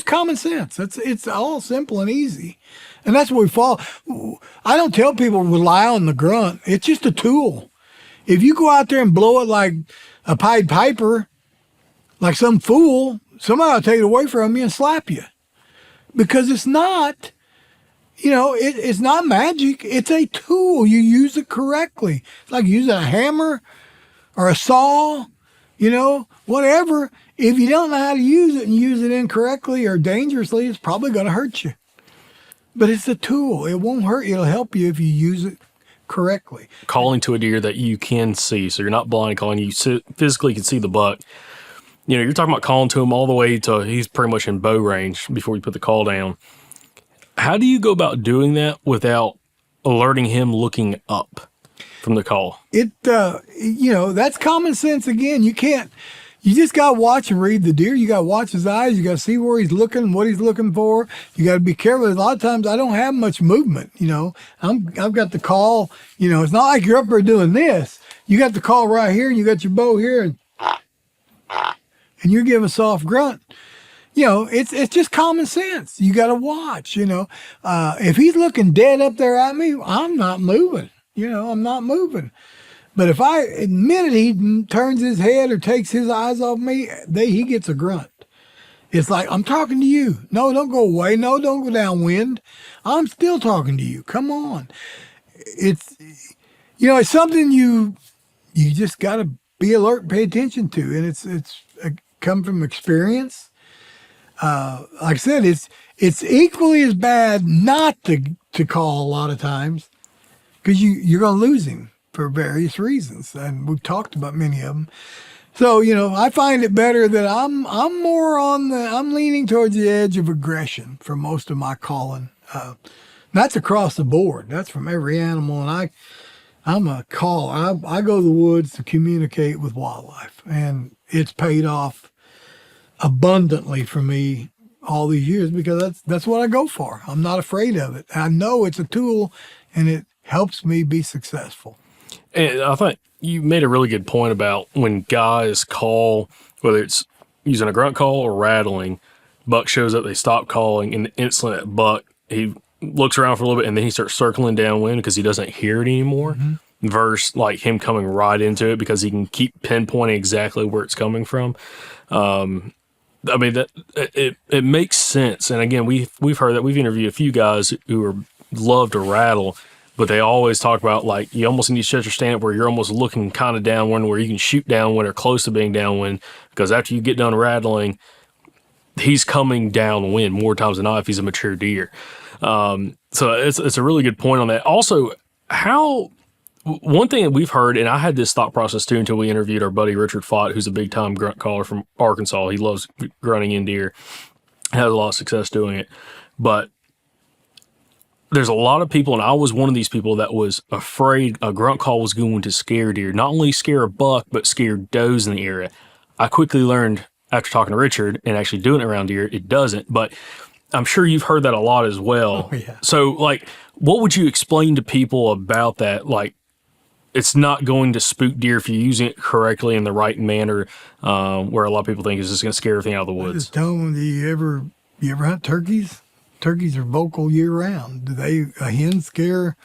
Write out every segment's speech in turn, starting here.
use common sense. It's all simple and easy. And that's what we fall. I don't tell people rely on the grunt. It's just a tool. If you go out there and blow it like a Pied Piper, like some fool, somebody will take it away from you and slap you. Because it's not, it's not magic. It's a tool. You use it correctly. It's like using a hammer or a saw, whatever. If you don't know how to use it and use it incorrectly or dangerously, it's probably going to hurt you. But it's a tool. It won't hurt you. It'll help you if you use it correctly. Calling to a deer that you can see, so you're not blind calling. You physically can see the buck. You're talking about calling to him all the way to he's pretty much in bow range before you put the call down. How do you go about doing that without alerting him looking up from the call? That's common sense again. You just got to watch and read the deer. You got to watch his eyes. You got to see where he's looking, what he's looking for. You got to be careful. A lot of times I don't have much movement, I've got the call, it's not like you're up there doing this. You got the call right here and you got your bow here and you're giving a soft grunt. It's just common sense. You got to watch, if he's looking dead up there at me, I'm not moving, I'm not moving. But if the minute he turns his head or takes his eyes off me, he gets a grunt. It's like, I'm talking to you. No, don't go away. No, don't go downwind. I'm still talking to you. Come on. It's something you just got to be alert and pay attention to. And it's come from experience. Like I said, it's equally as bad not to call a lot of times because you're going to lose him for various reasons, and we've talked about many of them. So, I find it better that I'm leaning towards the edge of aggression for most of my calling. That's across the board. That's from every animal, and I'm a caller. I go to the woods to communicate with wildlife, and it's paid off abundantly for me all these years because that's what I go for. I'm not afraid of it. I know it's a tool, and it helps me be successful. And I think you made a really good point about when guys call, whether it's using a grunt call or rattling, buck shows up, they stop calling, and instantly that buck, he looks around for a little bit and then he starts circling downwind because he doesn't hear it anymore, versus like him coming right into it because he can keep pinpointing exactly where it's coming from. That it makes sense. And again, we've heard that. We've interviewed a few guys who love to rattle, but they always talk about, like, you almost need to set your stand up where you're almost looking kind of downwind, where you can shoot downwind or close to being downwind, because after you get done rattling, he's coming downwind more times than not if he's a mature deer. So it's a really good point on that. Also, one thing that we've heard, and I had this thought process too until we interviewed our buddy Richard Fott, who's a big-time grunt caller from Arkansas. He loves grunting in deer, has a lot of success doing it. But there's a lot of people, and I was one of these people that was afraid a grunt call was going to scare deer. Not only scare a buck, but scare does in the area. I quickly learned after talking to Richard and actually doing it around deer, it doesn't. But I'm sure you've heard that a lot as well. Oh, yeah. So, like, what would you explain to people about that? Like, it's not going to spook deer if you're using it correctly in the right manner, where a lot of people think it's just going to scare everything out of the woods. Just tell them, you ever hunt turkeys? Turkeys are vocal year round. Do a hen scare,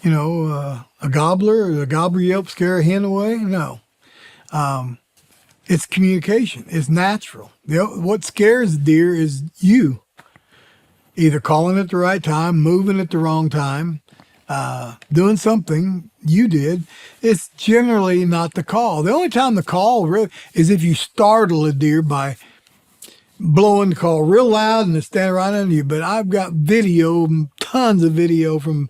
a gobbler, or a gobbler yelp scare a hen away? No. It's communication. It's natural. What scares the deer is you either calling at the right time, moving at the wrong time, doing something you did. It's generally not the call. The only time the call really is if you startle a deer by blowing the call real loud and it's standing right under you. But I've got video, tons of video from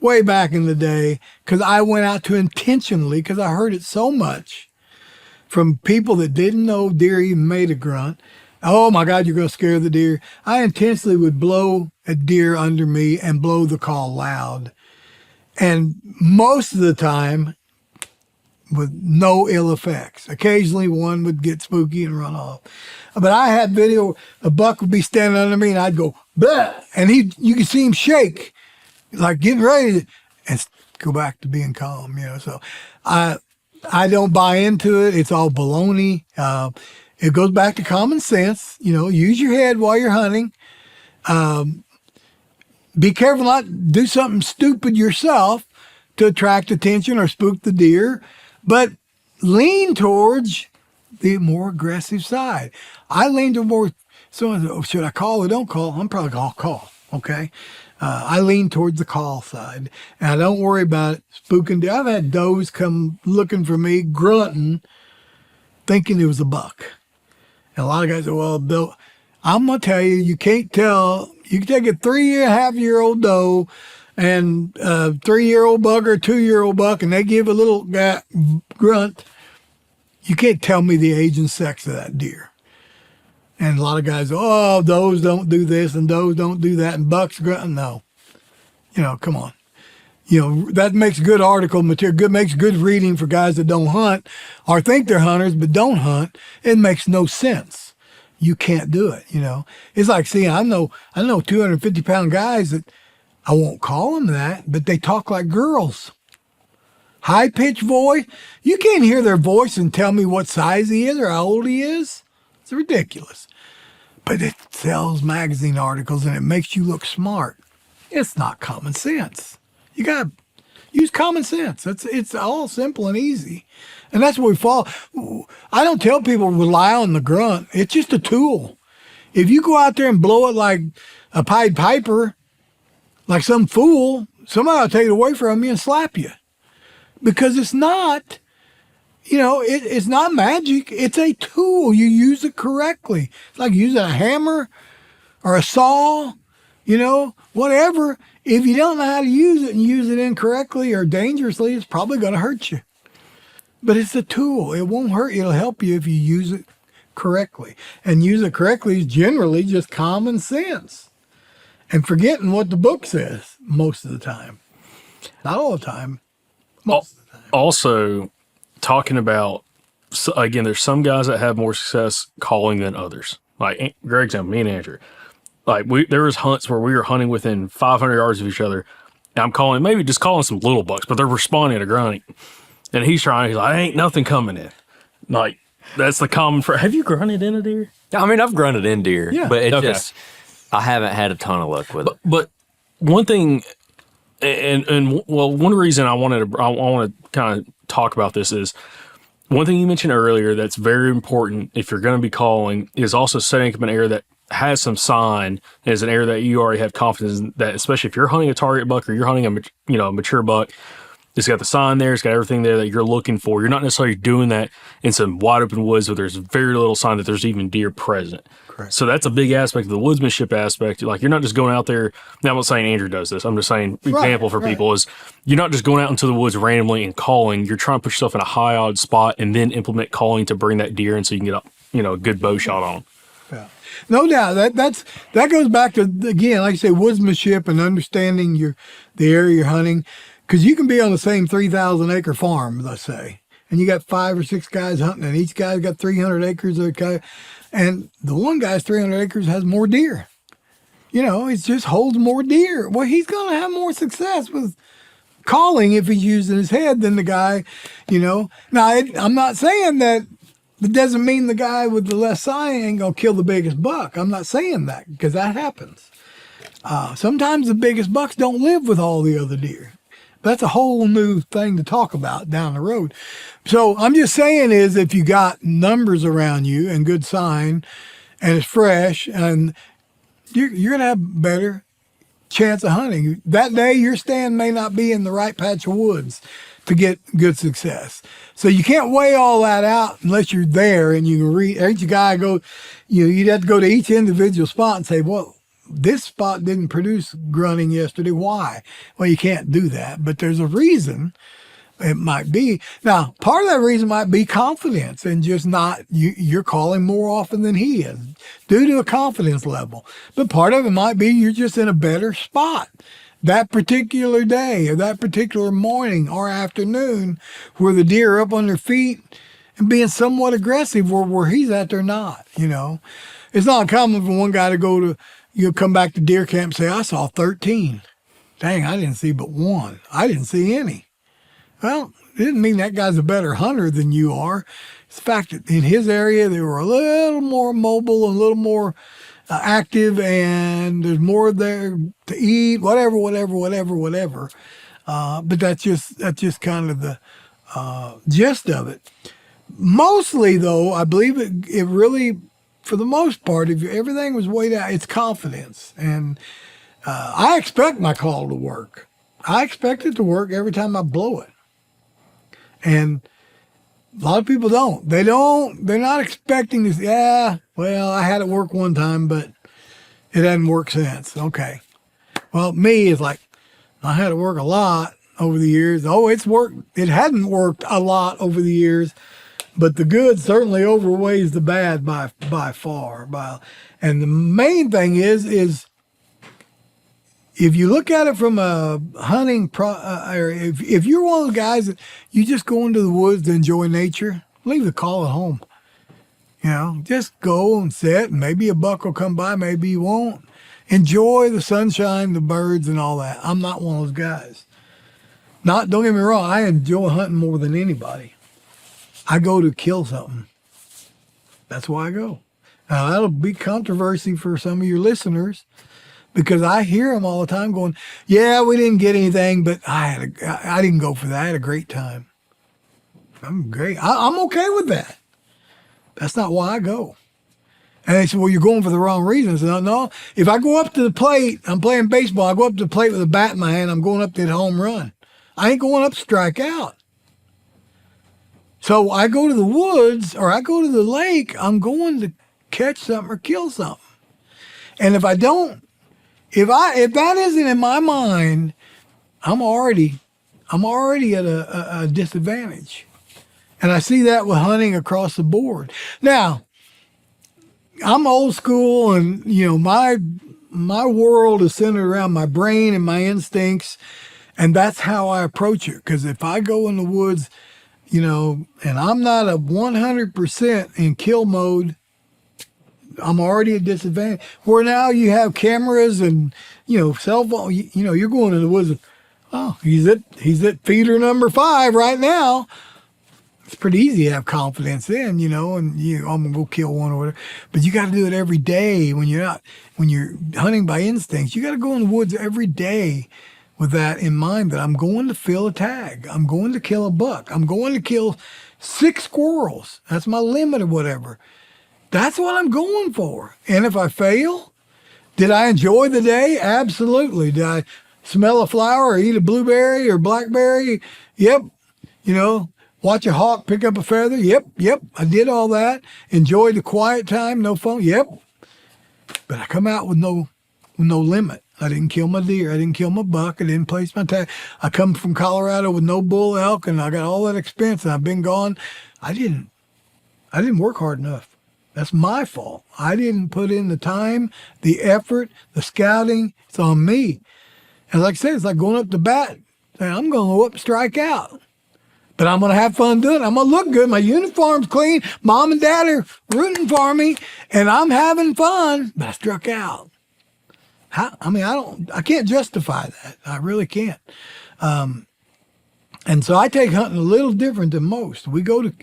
way back in the day, because I went out to intentionally, because I heard it so much from people that didn't know deer even made a grunt. Oh my God, you're going to scare the deer. I intentionally would blow a deer under me and blow the call loud. And most of the time, with no ill effects. Occasionally one would get spooky and run off. But I had video, a buck would be standing under me and I'd go, "Bleh," and you could see him shake, like getting ready to, and go back to being calm, So I don't buy into it. It's all baloney. It goes back to common sense. Use your head while you're hunting. Be careful not to do something stupid yourself to attract attention or spook the deer, but lean towards the more aggressive side. I lean to more. So should I call or don't call? I'm probably gonna call. Okay. I lean towards the call side, and I don't worry about it spooking deer. I've had does come looking for me, grunting, thinking it was a buck. And a lot of guys say, "Well, Bill, I'm gonna tell you, you can't tell. You can take a 3.5-year-old doe and a 3-year-old buck or a 2-year-old buck, and they give a little grunt. You can't tell me the age and sex of that deer." And a lot of guys, "Oh, does don't do this and does don't do that and bucks grunt." No, come on. That makes good article material, makes good reading for guys that don't hunt or think they're hunters but don't hunt. It makes no sense. You can't do it. It's like, see, I know 250-pound guys that I won't call them that, but they talk like girls. High pitched voice. You can't hear their voice and tell me what size he is or how old he is. It's ridiculous. But it sells magazine articles and it makes you look smart. It's not common sense. You got to use common sense. It's all simple and easy. And that's where we fall. I don't tell people rely on the grunt. It's just a tool. If you go out there and blow it like a Pied Piper, like some fool, somebody will take it away from you and slap you. Because it's not, it's not magic. It's a tool. You use it correctly. It's like using a hammer or a saw, whatever. If you don't know how to use it and use it incorrectly or dangerously, it's probably going to hurt you. But it's a tool. It won't hurt you. It'll help you if you use it correctly. And use it correctly is generally just common sense. And forgetting what the book says most of the time. Not all the time. Most of the time. Also, talking about, again, there's some guys that have more success calling than others. Like Greg's and me and Andrew. Like there was hunts where we were hunting within 500 yards of each other. And I'm calling, maybe just calling some little bucks, but they're responding to grunting. And he's like, ain't nothing coming in. Like, that's the common phrase. Have you grunted in a deer? I mean, I've grunted in deer, but it Okay. just, I haven't had a ton of luck with it. But one thing, one reason I want to kind of talk about this is one thing you mentioned earlier that's very important if you're going to be calling is also setting up an area that has some sign, and is an area that you already have confidence in, that especially if you're hunting a target buck or you're hunting a mature buck, it's got the sign there, it's got everything there that you're looking for. You're not necessarily doing that in some wide open woods where there's very little sign that there's even deer present. Correct. So that's a big aspect of the woodsmanship aspect. Like, you're not just going out there. Now, I'm not saying Andrew does this. I'm just saying example for people is you're not just going out into the woods randomly and calling. You're trying to put yourself in a high odd spot and then implement calling to bring that deer in so you can get a good bow shot on. Yeah. No doubt that goes back to, again, like you say, woodsmanship and understanding the area you're hunting. Because you can be on the same 3,000 acre farm, let's say, and you got 5 or 6 guys hunting, and each guy's got 300 acres. And the one guy's 300 acres has more deer. It just holds more deer. Well, he's going to have more success with calling if he's using his head than the guy, Now, I'm not saying that. It doesn't mean the guy with the less sign ain't going to kill the biggest buck. I'm not saying that, because that happens. Sometimes the biggest bucks don't live with all the other deer. That's a whole new thing to talk about down the road. So I'm just saying is if you got numbers around you and good sign and it's fresh, and you're going to have better chance of hunting. That day your stand may not be in the right patch of woods to get good success. So you can't weigh all that out unless you're there and you can read each guy you'd have to go to each individual spot and say, well, this spot didn't produce grunting yesterday. Why? Well, you can't do that, but there's a reason. It might be. Now, part of that reason might be confidence and just not, you're calling more often than he is due to a confidence level. But part of it might be you're just in a better spot that particular day or that particular morning or afternoon where the deer are up on their feet and being somewhat aggressive where he's at, they're not, It's not uncommon for one guy to go to, come back to deer camp and say, I saw 13. Dang, I didn't see but one. I didn't see any. Well, it didn't mean that guy's a better hunter than you are. It's the fact that in his area they were a little more mobile, a little more active, and there's more there to eat, whatever. But that's just kind of the gist of it. Mostly, though, I believe it really, for the most part, if everything was weighed out, it's confidence. And I expect my call to work. I expect it to work every time I blow it. And a lot of people don't. They're not expecting this. Yeah, well, I had it work one time, but it hadn't worked since. Okay. Well, me is like, I had it work a lot over the years. Oh, it's worked. It hadn't worked a lot over the years, but the good certainly overweighs the bad by far. And the main thing is if you look at it from a hunting or if you're one of the guys that you just go into the woods to enjoy nature, leave the call at home. Just go and sit, and maybe a buck will come by, maybe you won't. Enjoy the sunshine, the birds, and all that. I'm not one of those guys. Don't get me wrong, I enjoy hunting more than anybody. I go to kill something. That's why I go. Now, that'll be controversy for some of your listeners, because I hear them all the time going, yeah, we didn't get anything, but I didn't go for that. I had a great time. I'm great. I'm okay with that. That's not why I go. And they said, well, you're going for the wrong reasons. No, if I go up to the plate, I'm playing baseball, I go up to the plate with a bat in my hand, I'm going up to the home run. I ain't going up to strike out. So I go to the woods or I go to the lake, I'm going to catch something or kill something. And if that isn't in my mind, I'm already at a disadvantage. And I see that with hunting across the board. Now, I'm old school, and my world is centered around my brain and my instincts, and that's how I approach it. Because if I go in the woods, and I'm not a 100% in kill mode, I'm already at disadvantage. Where now you have cameras and cell phone. You're going in the woods. Oh, he's at feeder number 5 right now. It's pretty easy to have confidence in, and I'm gonna go kill one or whatever. But you got to do it every day when you're hunting by instincts. You got to go in the woods every day with that in mind, that I'm going to fill a tag. I'm going to kill a buck. I'm going to kill 6 squirrels. That's my limit or whatever. That's what I'm going for. And if I fail, did I enjoy the day? Absolutely. Did I smell a flower or eat a blueberry or blackberry? Yep. Watch a hawk pick up a feather? Yep. I did all that. Enjoyed the quiet time, no phone? Yep. But I come out with no limit. I didn't kill my deer. I didn't kill my buck. I didn't place my tag. I come from Colorado with no bull elk, and I got all that expense, and I've been gone. I didn't work hard enough. That's my fault. I didn't put in the time, the effort, the scouting. It's on me. And like I said, it's like going up to bat. Saying, I'm going to go up and strike out. But I'm going to have fun doing it. I'm going to look good. My uniform's clean. Mom and Dad are rooting for me, and I'm having fun. But I struck out. I can't justify that. I really can't. And so I take hunting a little different than most. We go to,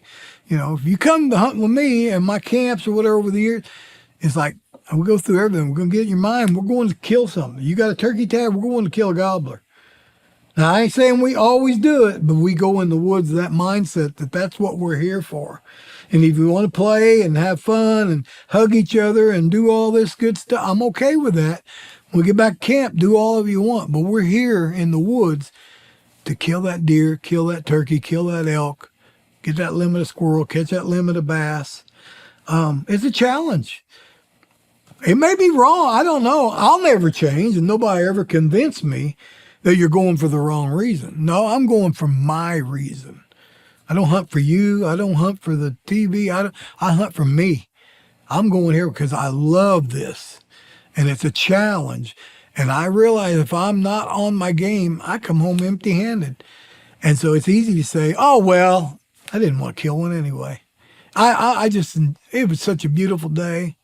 if you come to hunt with me and my camps or whatever over the years, it's like, we go through everything. We're going to get in your mind. We're going to kill something. You got a turkey tag, we're going to kill a gobbler. Now, I ain't saying we always do it, but we go in the woods with that mindset that that's what we're here for. And if you want to play and have fun and hug each other and do all this good stuff, I'm okay with that. When we get back to camp, do all of you want. But we're here in the woods to kill that deer, kill that turkey, kill that elk, get that limit of squirrel, catch that limit of bass. It's a challenge. It may be wrong. I don't know. I'll never change, and nobody ever convinced me that you're going for the wrong reason. No, I'm going for my reason. I don't hunt for you. I don't hunt for the TV. I hunt for me. I'm going here because I love this, and it's a challenge. And I realize if I'm not on my game, I come home empty-handed. And so it's easy to say, oh, well, I didn't want to kill one anyway. It was such a beautiful day.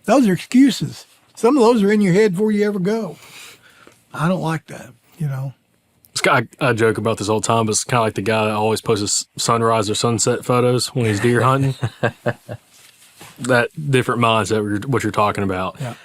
Those are excuses. Some of those are in your head before you ever go. I don't like that, I joke about this all the time, but it's kind of like the guy that always posts his sunrise or sunset photos when he's deer hunting. That different mindset, what you're talking about. Yeah.